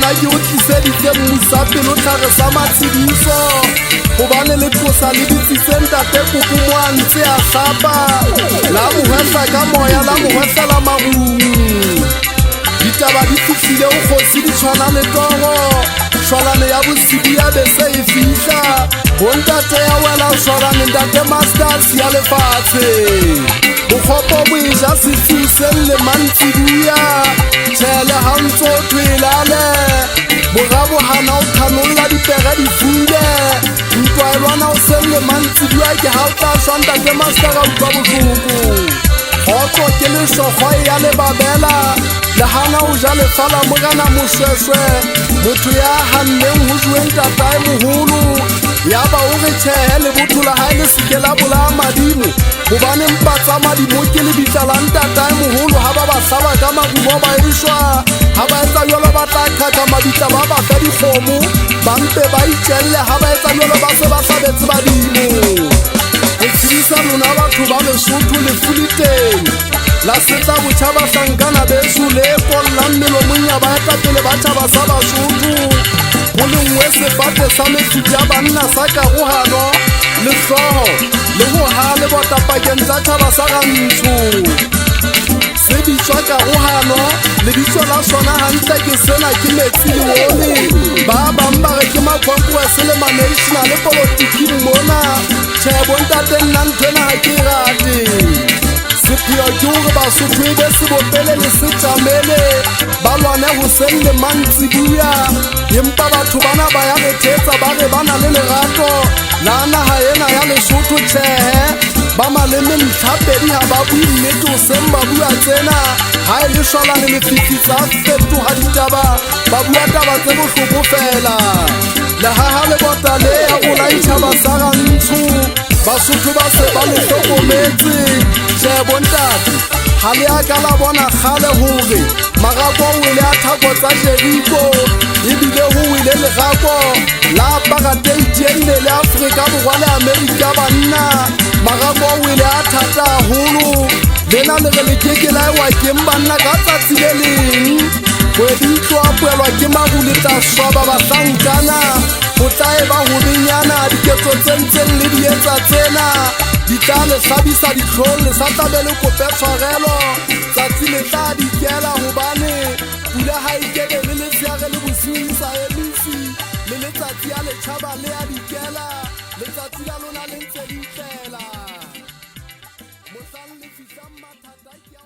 nna ke o tliseditse mmusapelo tlhage sa matshidiso gobane le tlosa le ditsitse ntate koko mo a ntse a tlhapa la mohwehla ka moya la mohwehlela marumu ditaba di fihlile go kgosi di tshwana le toro shwalane ya bosibi ya bese e fihla go ntate ya wela shwalane ntate masters ya lefatshe bokgopo boeja sesuse le mantsibuya tshele ha ntso twelale borabohana o thanolla dipere di fule ntwaelwana o selle mantsibuya ke ha o tla shwa ntate mastera utlwa bohloko kgotso ke leshokgwa ya lebabela lehana o ja lefala morana moshweshwe motho ya hanneng ho jweng tatae moholo ya ba o re tjhehe le botho la hae le seke la bolaya madimo gobane mpa tsa madimo ke le bitlalang tatae moholo ha ba ba hlaba ka marumo ba eshwa ha ba etsa jalo ba tla qhaka mabitla ba ba fa dikgomo ba mpe ba itjelle ha ba etsa jalo ba se ba hlabetse badimo e tsebisa lona batho ba Lesotho lefuliteng la setla botjhaba hlankana beso le pollang melomong ya baetapele ba tjhaba sa Basotho go le nngwe sefate sa mefuta ya banna sa karohano le hlooho le ho ha le botapakeng tsa tjhaba sa Rantsho se bitswa karohano lebitso la sona hantle ke sena ke metsi le ole ba bang ba re ke makhonkwese le manational politiking mona tjhe bontate nna nthwena ha ke rate sepheo ke hore Basotho e be sebopele le setjamele ba lwane hoseng le mantsibuya empa batho bana ba ya rethetsa ba re ba na le lerato la naha ena ya Lesotho tjhehe ba maleme ntlhapedi ha ba bue nnete hoseng ba bua tsena ha e le shwalane lefifi tsa fetoha ditaba ba bua taba tse bohloko fela lehaha le bota le ya bolaitjhaba sa Rantsho Basotho ba se ba le hlokometse tjhe bontate ha le a ka la bona kgale hore marapo o ile a thako tsa Jeriko ebile ho ile lerako la apartheid ene le Afrika Borwa le Amerika banna marapo o ile a thata haholo lena le re le keke la ewa ke banna ka tsatsi le leng kgwedi tlo apelwa ke marule tla swaba ba hlankana o tla e ba hobenyana diketso tse ntseng le di etsa tsena di tla le hlabisa ditlhong le sa tlabele kope tshwarelo tsatsi le tla dikela hobane pula ha ikebe le letshehare le bosiu sa emisi le letsatsi ya letjhaba le ya dikela letsatsi la lona le ntse di tlela mohlang le fihlang mathata ke a